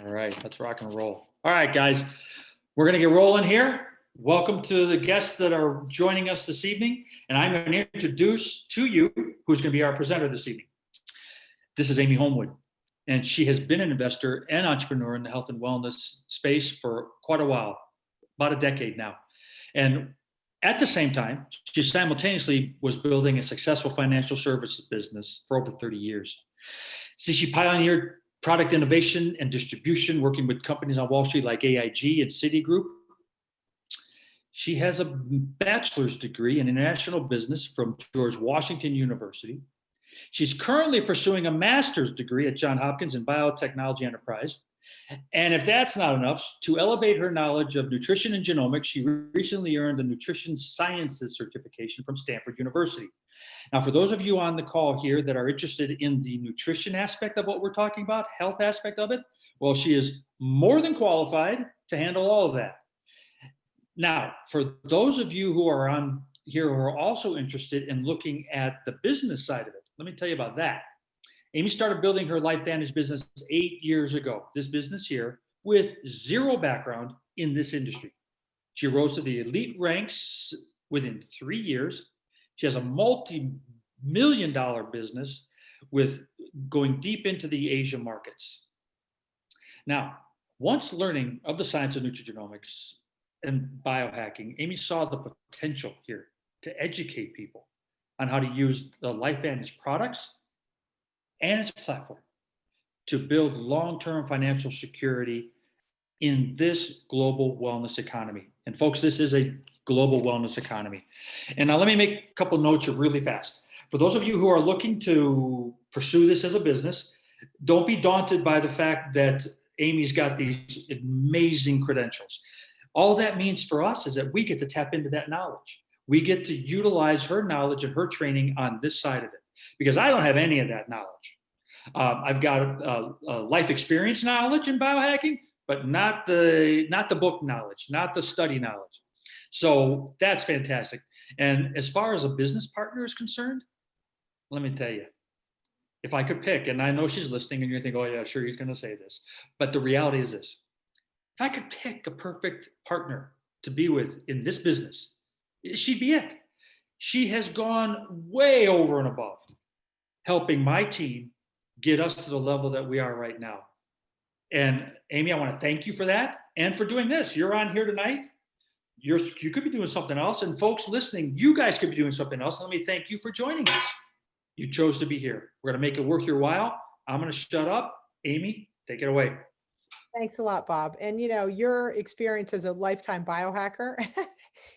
All right, let's rock and roll. All right, guys, we're going to get rolling here. Welcome to the guests that are joining us this evening. And I'm going to introduce to you who's going to be our presenter this evening. This is Amy Holmwood, and she has been an investor and entrepreneur in the health and wellness space for quite a while, about a decade now. And at the same time, she simultaneously was building a successful financial services business for over 30 years. See, she pioneered product innovation and distribution, working with companies on Wall Street like AIG and Citigroup. She has a bachelor's degree in international business from George Washington University. She's currently pursuing a master's degree at Johns Hopkins in biotechnology enterprise. And if that's not enough, to elevate her knowledge of nutrition and genomics, she recently earned a nutrition sciences certification from Stanford University. Now, for those of you on the call here that are interested in the nutrition aspect of what we're talking about, health aspect of it, well, she is more than qualified to handle all of that. Now, for those of you who are on here who are also interested in looking at the business side of it, let me tell you about that. Amy started building her Lifevantage business 8 years ago, this business here, with zero background in this industry. She rose to the elite ranks within 3 years. She has a multi-million-dollar business with going deep into the Asia markets. Now, once learning of the science of nutrigenomics and biohacking, Amy saw the potential here to educate people on how to use the Lifevantage products and its platform to build long-term financial security in this global wellness economy. And folks, this is a global wellness economy. And now let me make a couple notes really fast. For those of you who are looking to pursue this as a business, don't be daunted by the fact that Amy's got these amazing credentials. All that means for us is that we get to tap into that knowledge. We get to utilize her knowledge and her training on this side of it, because I don't have any of that knowledge. I've got a life experience knowledge in biohacking, but not the book knowledge, not the study knowledge. So that's fantastic. And as far as a business partner is concerned, let me tell you, if I could pick, and I know she's listening and you're thinking, oh yeah, sure, he's going to say this. But the reality is this: if I could pick a perfect partner to be with in this business, she'd be it. She has gone way over and above helping my team get us to the level that we are right now. And Amy, I want to thank you for that and for doing this. You're on here tonight. You could be doing something else. And folks listening, you guys could be doing something else. Let me thank you for joining us. You chose to be here. We're going to make it worth your while. I'm going to shut up. Amy, take it away. Thanks a lot, Bob. And you know, your experience as a lifetime biohacker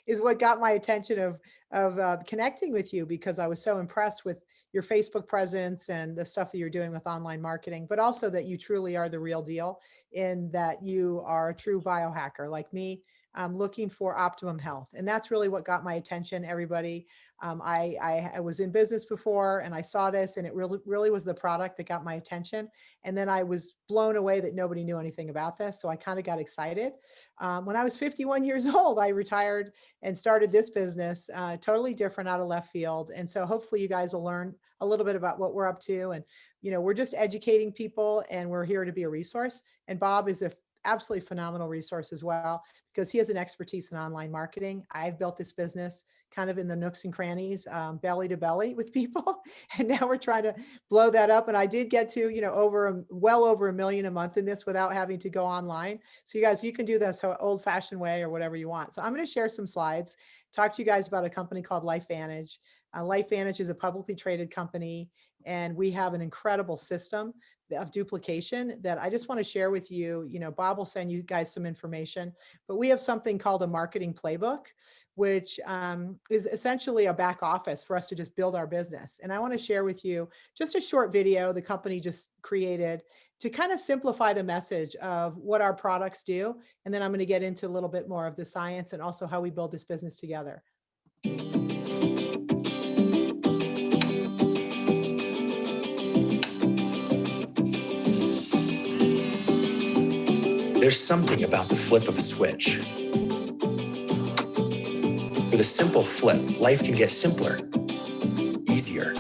is what got my attention of connecting with you, because I was so impressed with your Facebook presence and the stuff that you're doing with online marketing, but also that you truly are the real deal in that you are a true biohacker like me. Looking for optimum health. And that's really what got my attention, everybody. I was in business before and I saw this, and it really was the product that got my attention. And then I was blown away that nobody knew anything about this. So I kind of got excited. When I was 51 years old, I retired and started this business, totally different, out of left field. And so hopefully you guys will learn a little bit about what we're up to. And, you know, we're just educating people and we're here to be a resource. And Bob is a absolutely phenomenal resource as well, because he has an expertise in online marketing. I've built this business kind of in the nooks and crannies, belly to belly with people. And now we're trying to blow that up. And I did get to, you know, well over $1 million a month in this without having to go online. So you guys, you can do this old fashioned way or whatever you want. So I'm going to share some slides, talk to you guys about a company called Lifevantage. Lifevantage is a publicly traded company, and we have an incredible system of duplication that I just want to share with you. You know, Bob will send you guys some information, but we have something called a marketing playbook, which is essentially a back office for us to just build our business. And I want to share with you just a short video the company just created to kind of simplify the message of what our products do. And then I'm going to get into a little bit more of the science and also how we build this business together. There's something about the flip of a switch. With a simple flip, life can get simpler, easier,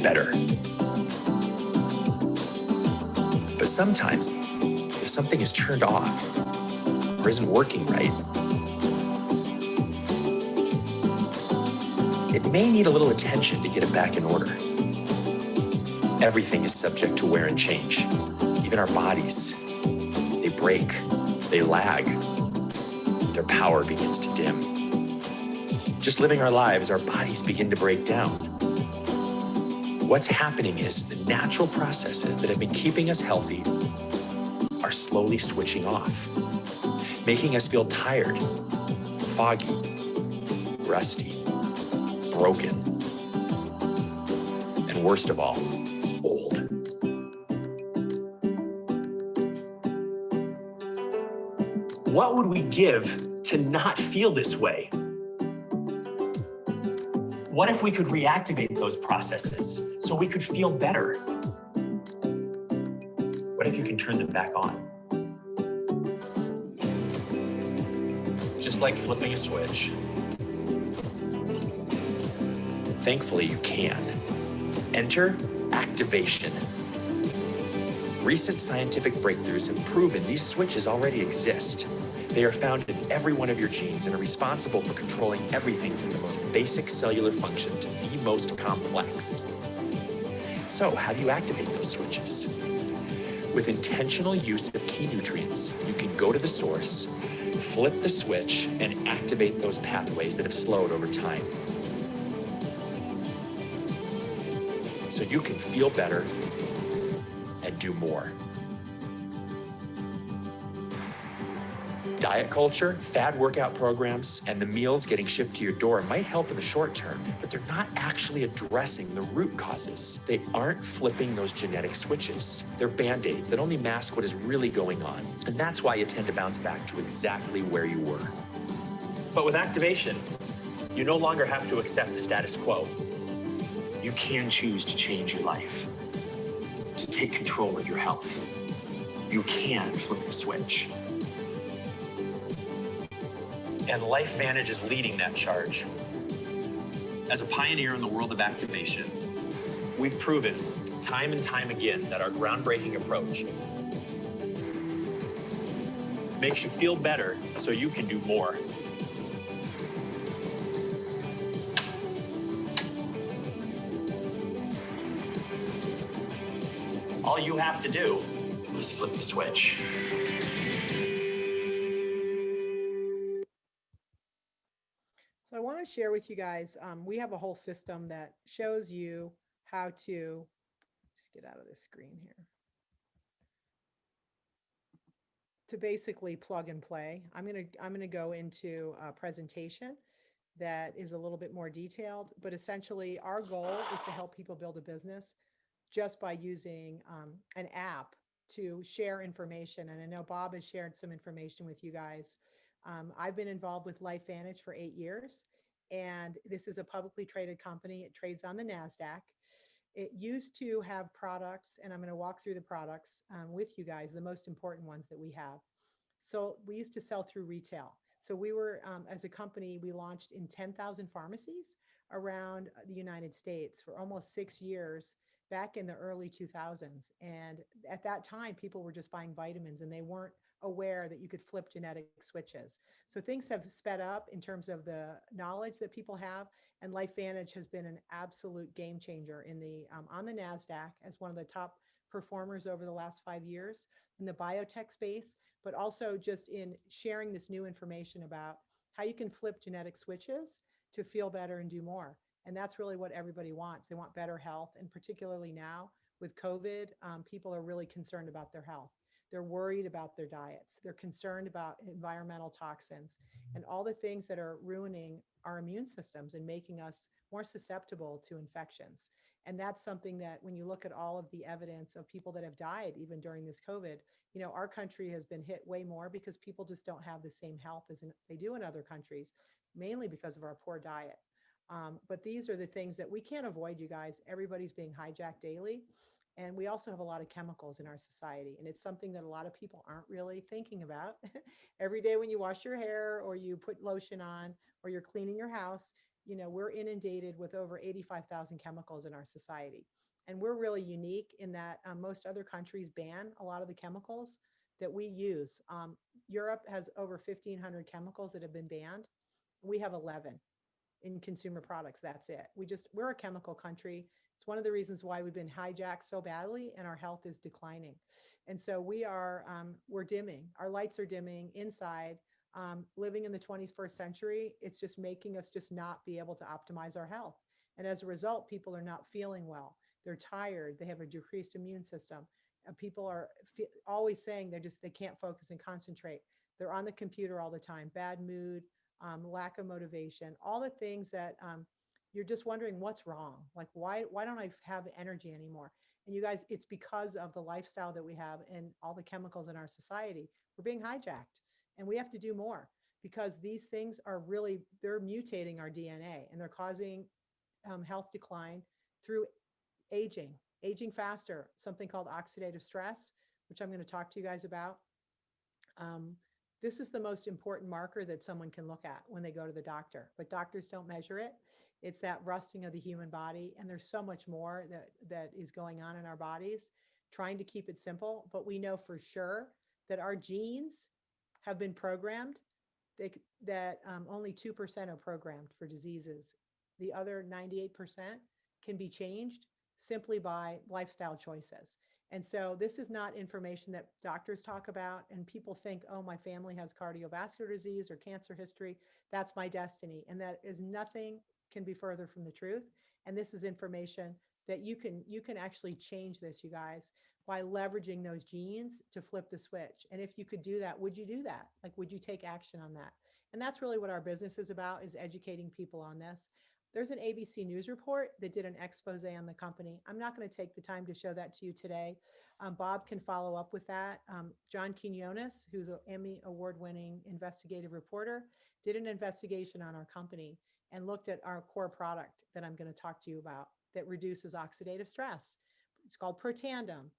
better. But sometimes If something is turned off or isn't working right, it may need a little attention to get it back in order. Everything is subject to wear and change. Even our bodies, they break, they lag, their power begins to dim. Just living our lives, our bodies begin to break down. What's happening is the natural processes that have been keeping us healthy are slowly switching off, making us feel tired, foggy, rusty, broken, and worst of all, old. What would we give to not feel this way? What if we could reactivate those processes so we could feel better? What if you can turn them back on? Just like flipping a switch. Thankfully, you can. Enter activation. Recent scientific breakthroughs have proven these switches already exist. They are found in every one of your genes and are responsible for controlling everything from the most basic cellular function to the most complex. So, how do you activate those switches? With intentional use of key nutrients, you can go to the source, flip the switch, and activate those pathways that have slowed over time. So you can feel better and do more. Diet culture, fad workout programs, and the meals getting shipped to your door might help in the short term, but they're not actually addressing the root causes. They aren't flipping those genetic switches. They're Band-Aids that only mask what is really going on. And that's why you tend to bounce back to exactly where you were. But with activation, you no longer have to accept the status quo. You can choose to change your life, to take control of your health. You can flip the switch. And Lifevantage is leading that charge. As a pioneer in the world of activation, we've proven time and time again that our groundbreaking approach makes you feel better so you can do more. All you have to do is flip the switch. So I want to share with you guys, we have a whole system that shows you how to, just get out of this screen here, to basically plug and play. I'm gonna go into a presentation that is a little bit more detailed, but essentially our goal is to help people build a business just by using an app to share information. And I know Bob has shared some information with you guys. I've been involved with Lifevantage for 8 years, and this is a publicly traded company. It trades on the NASDAQ. It used to have products, and I'm going to walk through the products with you guys, the most important ones that we have. So we used to sell through retail. So we were, as a company, we launched in 10,000 pharmacies around the United States for almost 6 years back in the early 2000s. And at that time, people were just buying vitamins and they weren't aware that you could flip genetic switches. So things have sped up in terms of the knowledge that people have. And Lifevantage has been an absolute game changer in the on the NASDAQ as one of the top performers over the last 5 years in the biotech space, but also just in sharing this new information about how you can flip genetic switches to feel better and do more. And that's really what everybody wants. They want better health. And particularly now with COVID, people are really concerned about their health. They're worried about their diets. They're concerned about environmental toxins and all the things that are ruining our immune systems and making us more susceptible to infections. And that's something that when you look at all of the evidence of people that have died, even during this COVID, you know, our country has been hit way more because people just don't have the same health as they do in other countries, mainly because of our poor diet. But these are the things that we can't avoid, you guys. Everybody's being hijacked daily. And we also have a lot of chemicals in our society. And it's something that a lot of people aren't really thinking about. Every day when you wash your hair or you put lotion on or you're cleaning your house, you know, we're inundated with over 85,000 chemicals in our society. And we're really unique in that most other countries ban a lot of the chemicals that we use. Europe has over 1,500 chemicals that have been banned. We have 11 in consumer products. That's it. We're a chemical country. It's one of the reasons why we've been hijacked so badly and our health is declining. And so we're dimming. Our lights are dimming inside. Living in the 21st century, it's just making us just not be able to optimize our health. And as a result, people are not feeling well. They're tired. They have a decreased immune system. People are always saying they can't focus and concentrate. They're on the computer all the time, bad mood, lack of motivation, all the things that you're just wondering what's wrong. Like, why don't I have energy anymore? And you guys, it's because of the lifestyle that we have and all the chemicals in our society. We're being hijacked, and we have to do more, because these things they're mutating our DNA, and they're causing health decline through aging faster, something called oxidative stress, which I'm going to talk to you guys about. This is the most important marker that someone can look at when they go to the doctor, but doctors don't measure it. It's that rusting of the human body. And there's so much more that is going on in our bodies, trying to keep it simple. But we know for sure that our genes have been programmed, that only 2% are programmed for diseases. The other 98% can be changed simply by lifestyle choices. And so this is not information that doctors talk about, and people think, oh, my family has cardiovascular disease or cancer history. That's my destiny. And that is nothing can be further from the truth. And this is information that you can actually change this, you guys, by leveraging those genes to flip the switch. And if you could do that, would you do that? Like, would you take action on that? And that's really what our business is about, is educating people on this. There's an ABC News report that did an expose on the company. I'm not going to take the time to show that to you today. Bob can follow up with that. John Quinones, who's an Emmy award-winning investigative reporter, did an investigation on our company and looked at our core product that I'm going to talk to you about that reduces oxidative stress. It's called Protandim,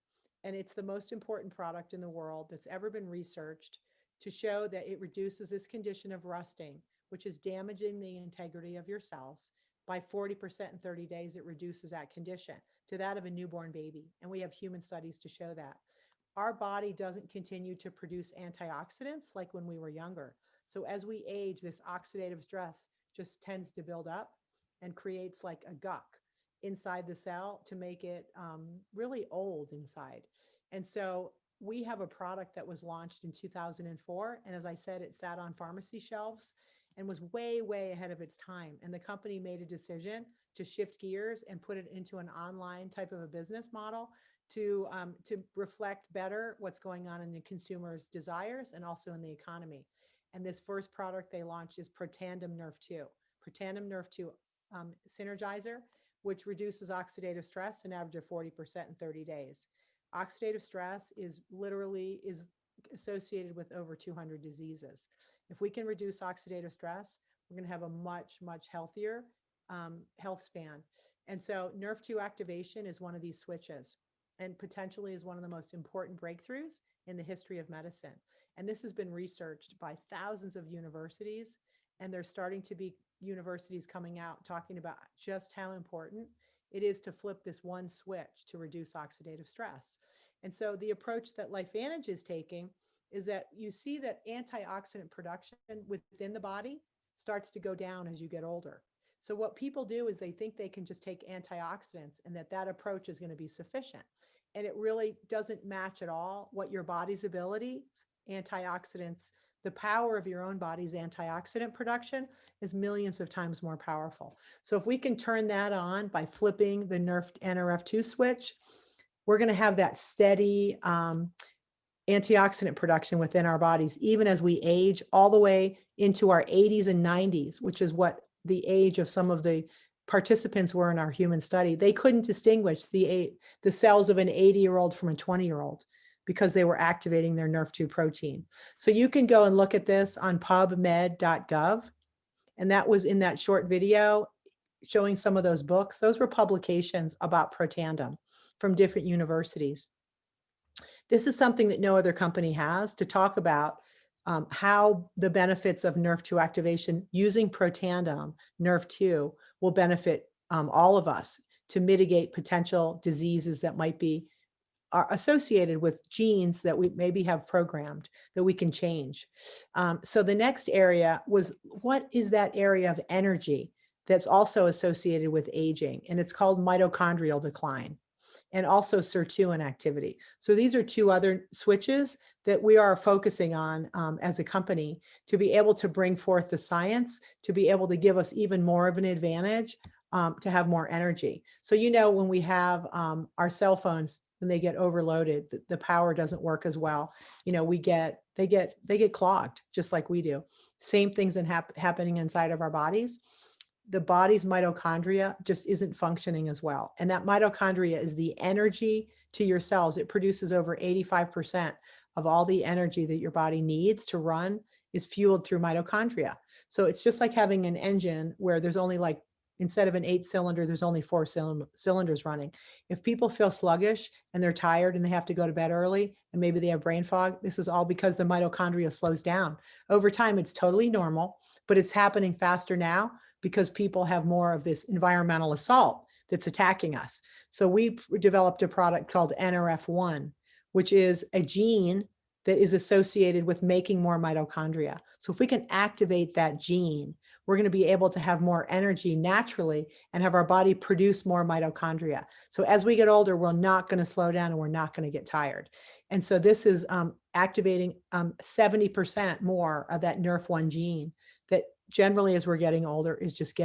and it's the most important product in the world that's ever been researched to show that it reduces this condition of rusting, which is damaging the integrity of your cells. By 40% in 30 days, it reduces that condition to that of a newborn baby. And we have human studies to show that. Our body doesn't continue to produce antioxidants like when we were younger. So as we age, this oxidative stress just tends to build up and creates like a guck inside the cell to make it really old inside. And so we have a product that was launched in 2004. And as I said, it sat on pharmacy shelves and was way, way ahead of its time. And the company made a decision to shift gears and put it into an online type of a business model to reflect better what's going on in the consumer's desires and also in the economy. And this first product they launched is Protandim Nerve 2. Protandim Nerve 2 Synergizer, which reduces oxidative stress an average of 40% in 30 days. Oxidative stress is associated with over 200 diseases. If we can reduce oxidative stress, we're going to have a much, much healthier health span. And so Nerve 2 activation is one of these switches, and potentially is one of the most important breakthroughs in the history of medicine. And this has been researched by thousands of universities, and there's starting to be universities coming out talking about just how important it is to flip this one switch to reduce oxidative stress. And so the approach that Lifevantage is taking is that you see that antioxidant production within the body starts to go down as you get older. So what people do is they think they can just take antioxidants and that approach is going to be sufficient. And it really doesn't match at all what your body's abilities, antioxidants, the power of your own body's antioxidant production is millions of times more powerful. So if we can turn that on by flipping the NRF2 switch, we're going to have that steady antioxidant production within our bodies, even as we age all the way into our 80s and 90s, which is what the age of some of the participants were in our human study. They couldn't distinguish the cells of an 80-year-old from a 20-year-old because they were activating their NRF2 protein. So you can go and look at this on pubmed.gov. And that was in that short video showing some of those books. Those were publications about Protandim from different universities. This is something that no other company has to talk about how the benefits of NRF2 activation using Protandim, NRF2, will benefit all of us to mitigate potential diseases that might be are associated with genes that we maybe have programmed that we can change. So the next area was, what is that area of energy that's also associated with aging? And it's called mitochondrial decline and also sirtuin activity. So these are two other switches that we are focusing on as a company to be able to bring forth the science, to be able to give us even more of an advantage, to have more energy. So, you know, when we have our cell phones, when they get overloaded, the power doesn't work as well. You know, they get clogged just like we do. Same things happening inside of our bodies. The body's mitochondria just isn't functioning as well. And that mitochondria is the energy to your cells. It produces over 85% of all the energy that your body needs to run is fueled through mitochondria. So it's just like having an engine where there's only like, instead of an 8-cylinder, there's only 4 cylinders running. If people feel sluggish and they're tired and they have to go to bed early and maybe they have brain fog, this is all because the mitochondria slows down. Over time, it's totally normal, but it's happening faster now because people have more of this environmental assault that's attacking us. So we developed a product called NRF1, which is a gene that is associated with making more mitochondria. So if we can activate that gene, we're going to be able to have more energy naturally and have our body produce more mitochondria. So as we get older, we're not going to slow down and we're not going to get tired. And so this is activating 70% more of that NRF1 gene that generally as we're getting older is just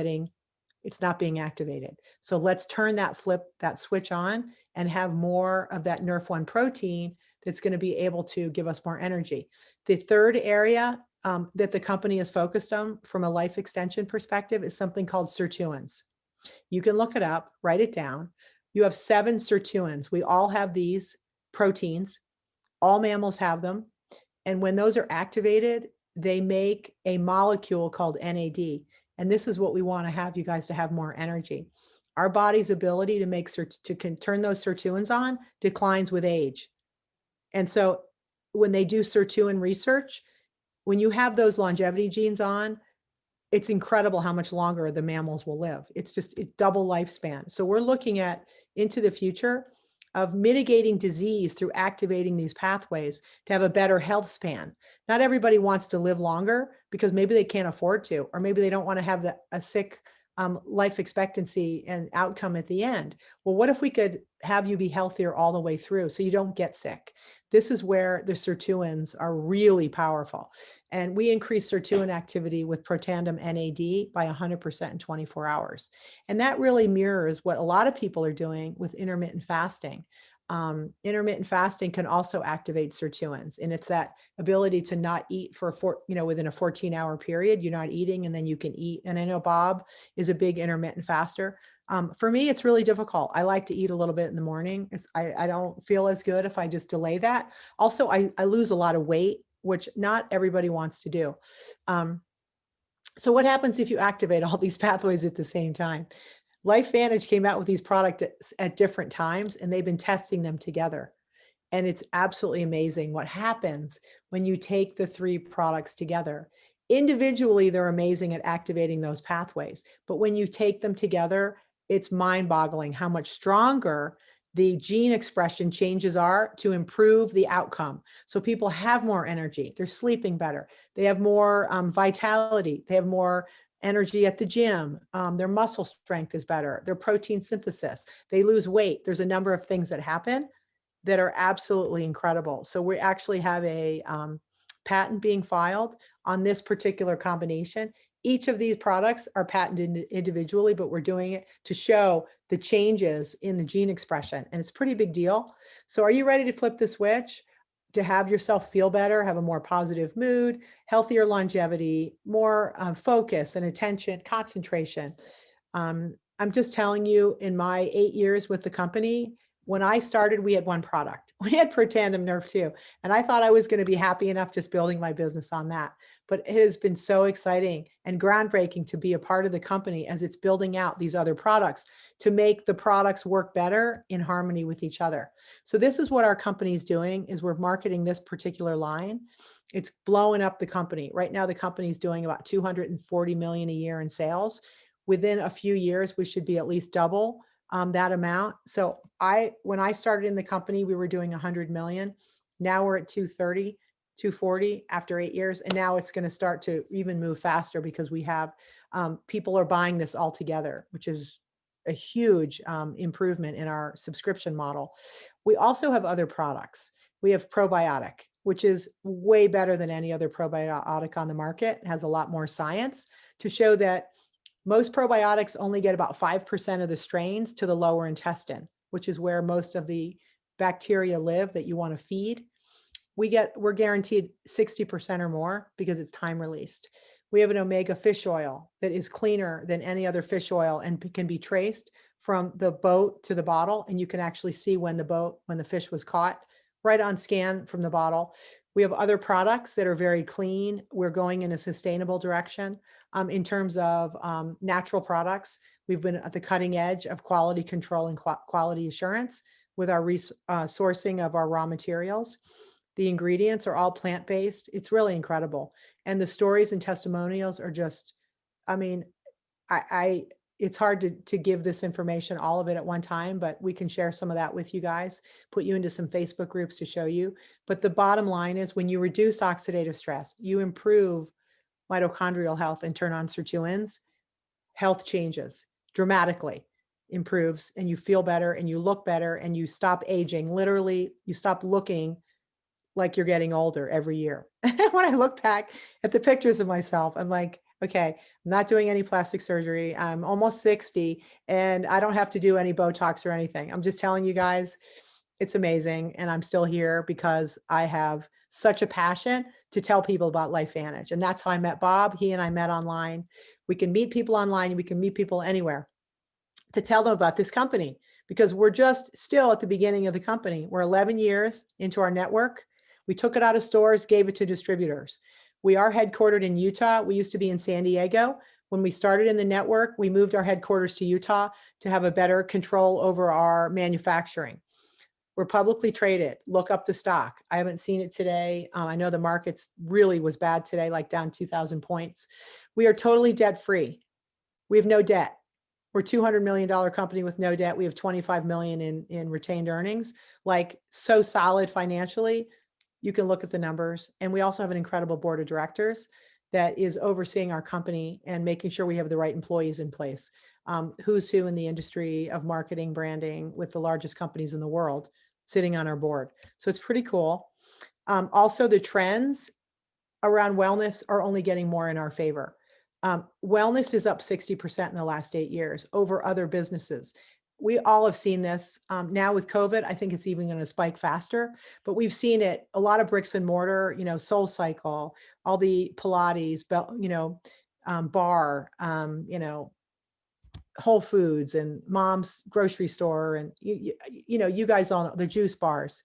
it's not being activated. So let's turn that switch on and have more of that NRF1 protein that's going to be able to give us more energy. The third area that the company is focused on from a life extension perspective is something called sirtuins. You can look it up, write it down. You have 7 sirtuins. We all have these proteins. All mammals have them. And when those are activated, they make a molecule called NAD. And this is what we want to have you guys to have more energy. Our body's ability to turn those sirtuins on declines with age. And so when they do sirtuin research, when you have those longevity genes on, it's incredible how much longer the mammals will live. It's double lifespan. So we're looking at into the future of mitigating disease through activating these pathways to have a better health span. Not everybody wants to live longer because maybe they can't afford to, or maybe they don't want to have a sick life expectancy and outcome at the end. Well, what if we could have you be healthier all the way through so you don't get sick? This is where the sirtuins are really powerful. And we increase sirtuin activity with Protandim NAD by 100% in 24 hours. And that really mirrors what a lot of people are doing with intermittent fasting. Intermittent fasting can also activate sirtuins, and it's that ability to not eat for within a 14-hour period. You're not eating and then you can eat. And I know Bob is a big intermittent faster. For me, it's really difficult. I like to eat a little bit in the morning. I don't feel as good if I just delay that. Also, I lose a lot of weight, which not everybody wants to do. So what happens if you activate all these pathways at the same time? Lifevantage came out with these products at different times, and they've been testing them together. And it's absolutely amazing what happens when you take the 3 products together. Individually, they're amazing at activating those pathways. But when you take them together, it's mind-boggling how much stronger the gene expression changes are to improve the outcome. So people have more energy. They're sleeping better. They have more vitality. They have more energy at the gym. Their muscle strength is better. Their protein synthesis. They lose weight. There's a number of things that happen that are absolutely incredible. So we actually have a patent being filed on this particular combination. Each of these products are patented individually, but we're doing it to show the changes in the gene expression. And it's a pretty big deal. So are you ready to flip the switch to have yourself feel better, have a more positive mood, healthier longevity, more focus and attention, concentration? I'm just telling you, in my 8 years with the company, when I started, we had 1 product. We had Protandim Nerve 2. And I thought I was going to be happy enough just building my business on that. But it has been so exciting and groundbreaking to be a part of the company as it's building out these other products to make the products work better in harmony with each other. So this is what our company is doing, is we're marketing this particular line. It's blowing up the company. Right now, the company is doing about $240 million a year in sales. Within a few years, we should be at least double that amount. So when I started in the company, we were doing 100 million. Now we're at 230, 240 after 8 years. And now it's going to start to even move faster because we have people are buying this all together, which is a huge improvement in our subscription model. We also have other products. We have Probiotic, which is way better than any other probiotic on the market. It has a lot more science to show that most probiotics only get about 5% of the strains to the lower intestine, which is where most of the bacteria live that you want to feed. We're guaranteed 60% or more because it's time released. We have an omega fish oil that is cleaner than any other fish oil and can be traced from the boat to the bottle. And you can actually see when the fish was caught right on scan from the bottle. We have other products that are very clean. We're going in a sustainable direction in terms of natural products. We've been at the cutting edge of quality control and quality assurance with our sourcing of our raw materials. The ingredients are all plant-based. It's really incredible. And the stories and testimonials are just, I mean, it's hard to give this information, all of it at one time, but we can share some of that with you guys, put you into some Facebook groups to show you. But the bottom line is when you reduce oxidative stress, you improve mitochondrial health and turn on sirtuins, health changes dramatically, improves, and you feel better and you look better and you stop aging. Literally, you stop looking like you're getting older every year. When I look back at the pictures of myself, I'm like, okay, I'm not doing any plastic surgery. I'm almost 60 and I don't have to do any Botox or anything. I'm just telling you guys, it's amazing. And I'm still here because I have such a passion to tell people about Lifevantage. And that's how I met Bob. He and I met online. We can meet people online. We can meet people anywhere to tell them about this company because we're just still at the beginning of the company. We're 11 years into our network. We took it out of stores, gave it to distributors. We are headquartered in Utah. We used to be in San Diego. When we started in the network, we moved our headquarters to Utah to have a better control over our manufacturing. We're publicly traded. Look up the stock. I haven't seen it today. I know the markets really was bad today, like down 2,000 points. We are totally debt-free. We have no debt. We're a $200 million company with no debt. We have 25 million in retained earnings, like so solid financially. You can look at the numbers. And we also have an incredible board of directors that is overseeing our company and making sure we have the right employees in place. Who's who in the industry of marketing, branding with the largest companies in the world sitting on our board. So it's pretty cool. Also, the trends around wellness are only getting more in our favor. Wellness is up 60% in the last 8 years over other businesses. We all have seen this. Now with COVID, I think it's even going to spike faster, but we've seen it, a lot of bricks and mortar, Soul Cycle, all the Pilates, bar, Whole Foods and Mom's grocery store. And, you guys all know the juice bars.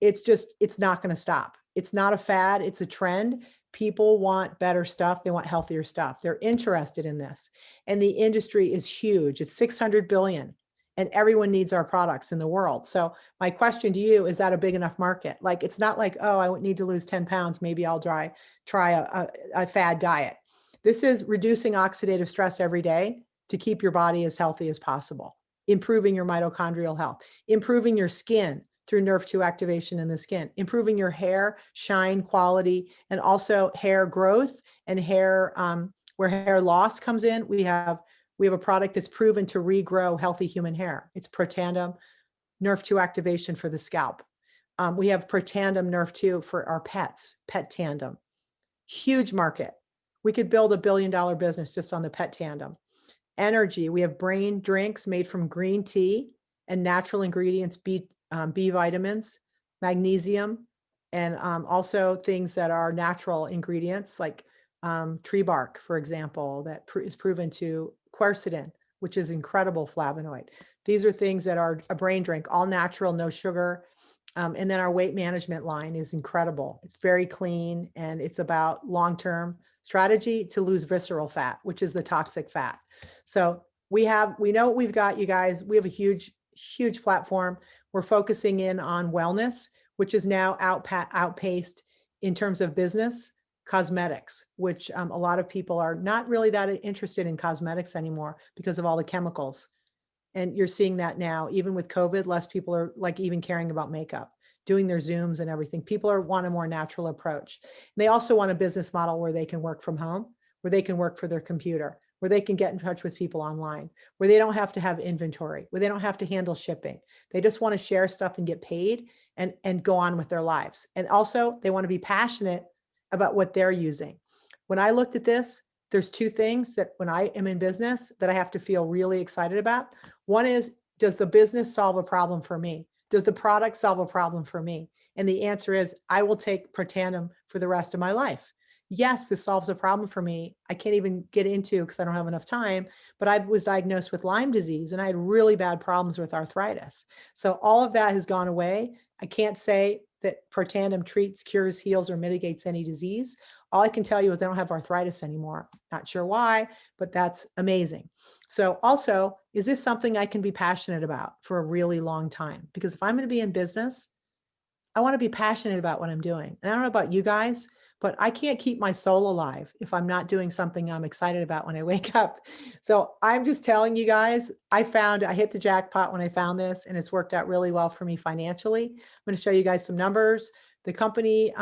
It's not going to stop. It's not a fad. It's a trend. People want better stuff. They want healthier stuff. They're interested in this. And the industry is huge. It's 600 billion. And everyone needs our products in the world. So my question to you, is that a big enough market? Like, it's not like, oh, I need to lose 10 pounds. Maybe I'll try a fad diet. This is reducing oxidative stress every day to keep your body as healthy as possible, improving your mitochondrial health, improving your skin through nerve 2 activation in the skin, improving your hair, shine quality, and also hair growth and hair, where hair loss comes in. We have a product that's proven to regrow healthy human hair. It's Protandim nerve 2 activation for the scalp. We have Protandim nerve 2 for our pets, Pet Tandem. Huge market. We could build $1 billion business just on the Pet Tandem. Energy. We have brain drinks made from green tea and natural ingredients, B vitamins, magnesium, and also things that are natural ingredients like tree bark, for example, that is proven to quercetin, which is incredible flavonoid. These are things that are a brain drink, all natural, no sugar. And then our weight management line is incredible. It's very clean and it's about long-term strategy to lose visceral fat, which is the toxic fat. So we know what we've got, you guys. We have a huge, huge platform. We're focusing in on wellness, which is now outpaced in terms of business, cosmetics, which a lot of people are not really that interested in cosmetics anymore because of all the chemicals. And you're seeing that now, even with COVID, less people are like even caring about makeup, doing their Zooms and everything. People want a more natural approach. And they also want a business model where they can work from home, where they can work for their computer, where they can get in touch with people online, where they don't have to have inventory, where they don't have to handle shipping. They just want to share stuff and get paid and go on with their lives. And also they want to be passionate about what they're using. When I looked at this, there's two things that when I am in business that I have to feel really excited about. One is, does the business solve a problem for me? Does the product solve a problem for me? And the answer is, I will take Protandim for the rest of my life. Yes, this solves a problem for me. I can't even get into because I don't have enough time, but I was diagnosed with Lyme disease and I had really bad problems with arthritis. So all of that has gone away. I can't say that Protandim treats, cures, heals, or mitigates any disease. All I can tell you is I don't have arthritis anymore. Not sure why, but that's amazing. So also, is this something I can be passionate about for a really long time? Because if I'm going to be in business, I want to be passionate about what I'm doing. And I don't know about you guys, but I can't keep my soul alive if I'm not doing something I'm excited about when I wake up. So I'm just telling you guys, I hit the jackpot when I found this, and it's worked out really well for me financially. I'm going to show you guys some numbers. The company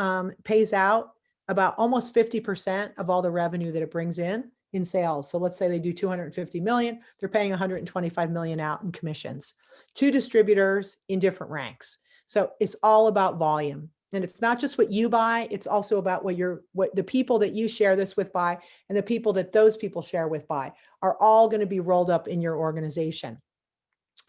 pays out about almost 50% of all the revenue that it brings in sales. So let's say they do 250 million, they're paying 125 million out in commissions to distributors in different ranks. So it's all about volume. And it's not just what you buy, it's also about what the people that you share this with buy, and the people that those people share with buy are all going to be rolled up in your organization.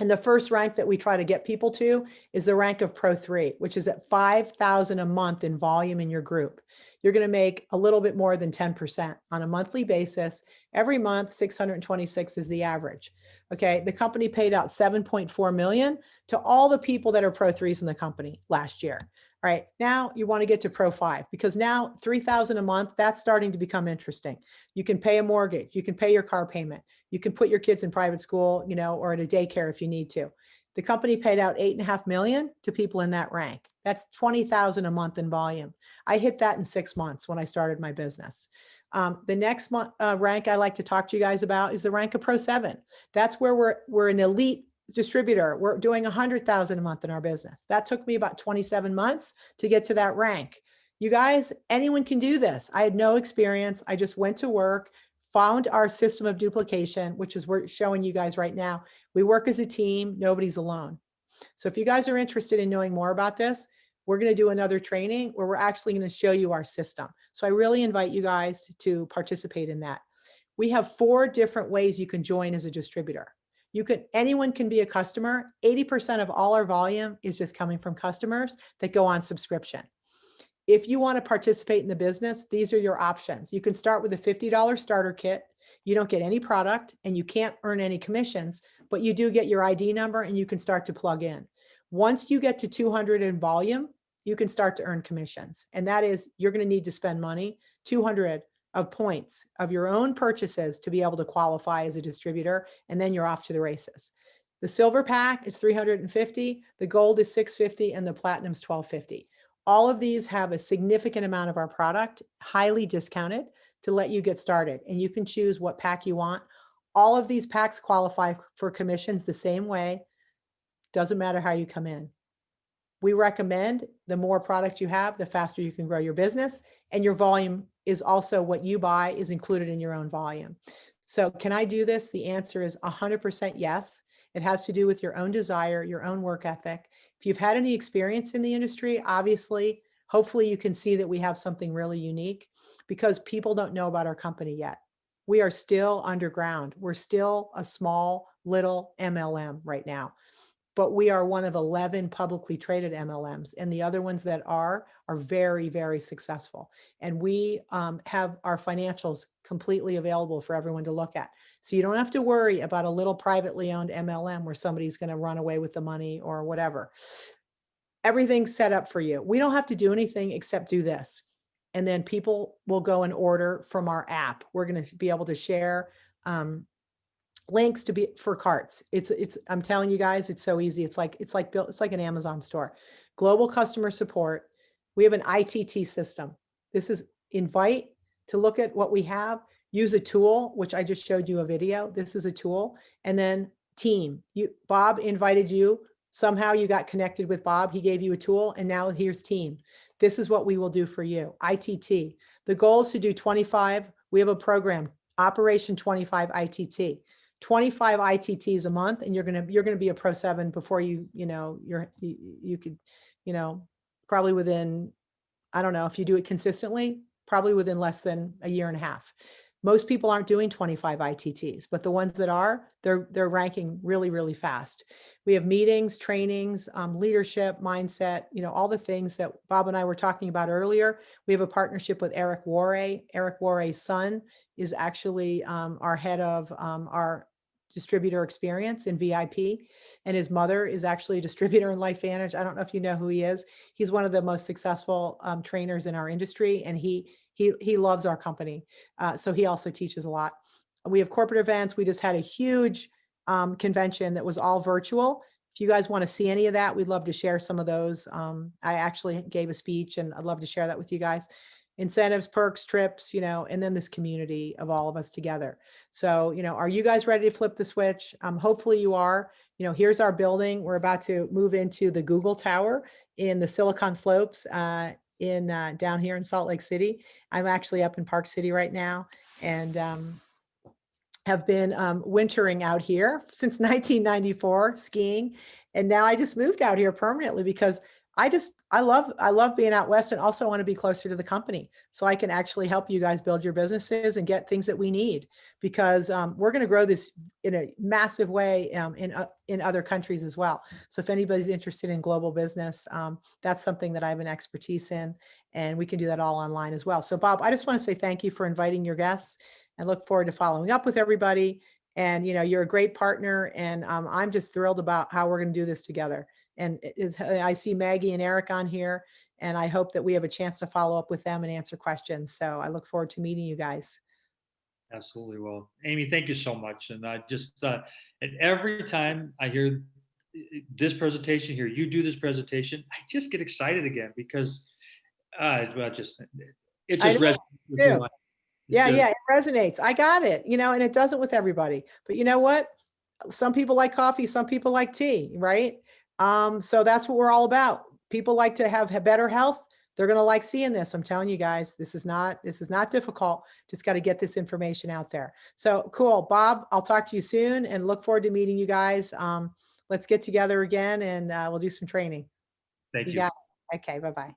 And the first rank that we try to get people to is the rank of Pro 3, which is at 5,000 a month in volume in your group. You're going to make a little bit more than 10% on a monthly basis. Every month, 626 is the average. Okay. The company paid out 7.4 million to all the people that are Pro 3s in the company last year. All right. Now you want to get to Pro 5 because now 3,000 a month, that's starting to become interesting. You can pay a mortgage. You can pay your car payment. You can put your kids in private school, or at a daycare if you need to. The company paid out 8.5 million to people in that rank. That's 20,000 a month in volume. I hit that in 6 months when I started my business. The next rank I like to talk to you guys about is the rank of Pro 7. That's where we're an elite distributor. We're doing 100,000 a month in our business. That took me about 27 months to get to that rank. You guys, anyone can do this. I had no experience. I just went to work, found our system of duplication, which is we're showing you guys right now. We work as a team. Nobody's alone. So if you guys are interested in knowing more about this, we're going to do another training where we're actually going to show you our system. So I really invite you guys to participate in that. We have 4 different ways you can join as a distributor. Anyone can be a customer. 80% of all our volume is just coming from customers that go on subscription. If you want to participate in the business, these are your options. You can start with a $50 starter kit. You don't get any product and you can't earn any commissions, but you do get your ID number and you can start to plug in. Once you get to 200 in volume, you can start to earn commissions. And that is, you're going to need to spend money, 200 of points of your own purchases to be able to qualify as a distributor. And then you're off to the races. The silver pack is 350, the gold is 650, and the platinum is 1250. All of these have a significant amount of our product, highly discounted, to let you get started. And you can choose what pack you want. All of these packs qualify for commissions the same way. Doesn't matter how you come in. We recommend the more product you have, the faster you can grow your business, and your volume is also what you buy is included in your own volume. So can I do this? The answer is 100% yes. It has to do with your own desire, your own work ethic. If you've had any experience in the industry, obviously, hopefully you can see that we have something really unique because people don't know about our company yet. We are still underground. We're still a small little MLM right now. But we are one of 11 publicly traded MLMs, and the other ones that are very, very successful. And we have our financials completely available for everyone to look at. So you don't have to worry about a little privately owned MLM where somebody's going to run away with the money or whatever. Everything's set up for you. We don't have to do anything except do this. And then people will go and order from our app. We're going to be able to share links for carts. I'm telling you guys, it's so easy. It's like an Amazon store. Global customer support. We have an ITT system. This is invite to look at what we have, use a tool, which I just showed you a video. This is a tool, and then team. Bob invited you. Somehow you got connected with Bob. He gave you a tool, and now here's team. This is what we will do for you. ITT. The goal is to do 25. We have a program, Operation 25 ITT. 25 ITTs a month, and you're gonna be a Pro 7 before you could, probably within, I don't know, if you do it consistently, probably within less than a year and a half. Most people aren't doing 25 ITTs, but the ones that are, they're ranking really, really fast. We have meetings, trainings, leadership, mindset, all the things that Bob and I were talking about earlier. We have a partnership with Eric Warre. Eric Warre's son is actually our head of our distributor experience in VIP, and his mother is actually a distributor in Lifevantage. I don't know if you know who he is. He's one of the most successful trainers in our industry, and he loves our company. So he also teaches a lot. We have corporate events. We just had a huge convention that was all virtual. If you guys want to see any of that, we'd love to share some of those. I actually gave a speech, and I'd love to share that with you guys. Incentives, perks, trips, and then this community of all of us together. So, are you guys ready to flip the switch? Hopefully you are. Here's our building. We're about to move into the Google Tower in the Silicon Slopes down here in Salt Lake City. I'm actually up in Park City right now, and have been wintering out here since 1994, skiing. And now I just moved out here permanently because I love being out west, and also want to be closer to the company so I can actually help you guys build your businesses and get things that we need, because we're going to grow this in a massive way in other countries as well. So if anybody's interested in global business, that's something that I have an expertise in, and we can do that all online as well. So Bob, I just want to say thank you for inviting your guests, and look forward to following up with everybody. And you're a great partner, and I'm just thrilled about how we're going to do this together. And I see Maggie and Eric on here, and I hope that we have a chance to follow up with them and answer questions. So I look forward to meeting you guys. Absolutely. Well, Amy, thank you so much. And I just, and every time I hear this presentation here, you do this presentation, I just get excited again, because it just resonates with too. me. Yeah, it resonates. I got it, and it doesn't with everybody. But you know what? Some people like coffee, some people like tea, right? So that's what we're all about. People like to have better health. They're going to like seeing this. I'm telling you guys, this is not difficult. Just got to get this information out there. So cool. Bob, I'll talk to you soon, and look forward to meeting you guys. Let's get together again, and we'll do some training. Thank you. Got it. Okay. Bye-bye.